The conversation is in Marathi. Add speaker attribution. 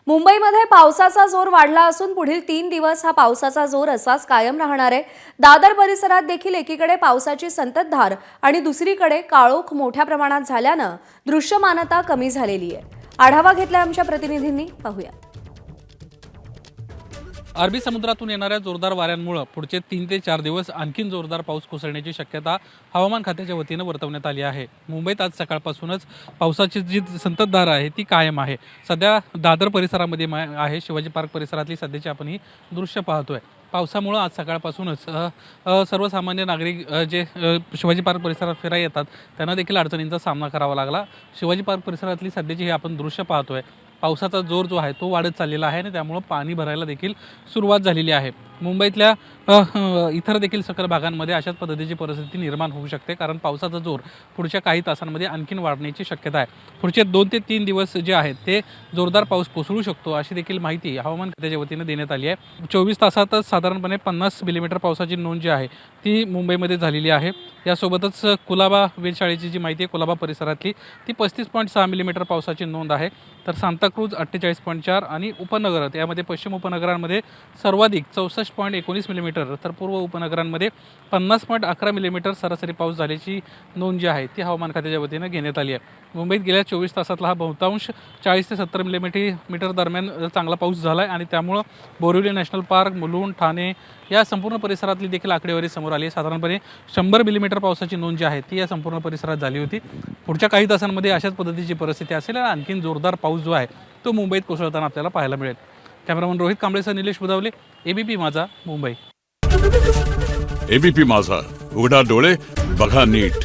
Speaker 1: मुंबईमध्ये पावसाचा जोर वाढला असून पुढील 3 दिवस हा पावसाचा जोर असाच कायम राहणार आहे। दादर परिसरात देखील एकीकडे पावसाची संततधार आणि दुसरीकडे काळोख मोठ्या प्रमाणात झाल्यानं दृश्यमानता कमी झालेली आहे। आढावा घेतलाय आमच्या प्रतिनिधींनी, पाहूया।
Speaker 2: अरबी समुद्रातून येणाऱ्या जोरदार वाऱ्यांमुळे पुढचे 3 ते 4 दिवस आणखीन जोरदार पाऊस कोसळण्याची शक्यता हवामान खात्याच्या वतीने वर्तवण्यात आली आहे। मुंबईत आज सकाळपासूनच पावसाची जी संततधार आहे ती कायम आहे। सध्या दादर परिसरामध्ये आहे, शिवाजी पार्क परिसरातली सध्याची आपण ही दृश्य पाहतोय। पावसामुळे आज सकाळपासूनच सर्वसामान्य नागरिक जे शिवाजी पार्क परिसरात फिरायला येतात त्यांना देखील अडचणींचा सामना करावा लागला। शिवाजी पार्क परिसरातली सध्याची हे आपण दृश्य पाहतोय। पावसाचा जोर जो आहे तो वाढत चाललेला आहे आणि त्यामुळे पाणी भरायला देखील सुरुवात झालेली आहे। मुंबईतल्या इतर देखील सकल भागांमध्ये अशाच पद्धतीची परिस्थिती निर्माण होऊ शकते, कारण पावसाचा जोर पुढच्या काही तासांमध्ये आणखीन वाढण्याची शक्यता आहे। पुढचे 2 ते 3 दिवस जे आहेत ते जोरदार पाऊस कोसळू शकतो अशी देखील माहिती हवामान खात्याच्या वतीने देण्यात आली आहे। 24 तासातच साधारणपणे 50 मिलीमीटर पावसाची नोंद जी आहे ती मुंबईमध्ये झालेली आहे। यासोबतच कुलाबा वेधशाळेची जी माहिती आहे कुलाबा परिसरातली ती 35.6 मिलीमीटर पावसाची नोंद आहे। तर सांताक्रूज 48.4 आणि उपनगर यामध्ये पश्चिम उपनगरांमध्ये सर्वाधिक 64.19 मिलीमीटर, तर पूर्व उपनगरांमध्ये 50.11 मिलीमीटर सरासरी पाऊस झाल्याची नोंद जी आहे ती हवामान खात्याच्या वतीने घेण्यात आली आहे। मुंबईत गेल्या 24 तासातला हा बहुतांश 40 ते 70 मिलीमीटर दरम्यान चांगला पाऊस झाला आहे आणि त्यामुळं बोरिवली नॅशनल पार्क, मुलुंड, ठाणे या संपूर्ण परिसरातली देखील आकडेवारी समोर आली आहे। साधारणपणे 100 मिलीमीटर पावसाची नोंद जी आहे ती या संपूर्ण परिसरात झाली होती। पुढच्या काही तासांमध्ये अशाच पद्धतीची परिस्थिती असेल आणि आणखीन जोरदार पाऊस जो आहे तो मुंबईत कोसळताना आपल्याला पाहायला मिळेल। कॅमेरामन रोहित कांबळेसह निलेश बुधावले, एबीपी माझा, मुंबई।
Speaker 3: एबीपी माझा, उघडा डोळे बघा नीट।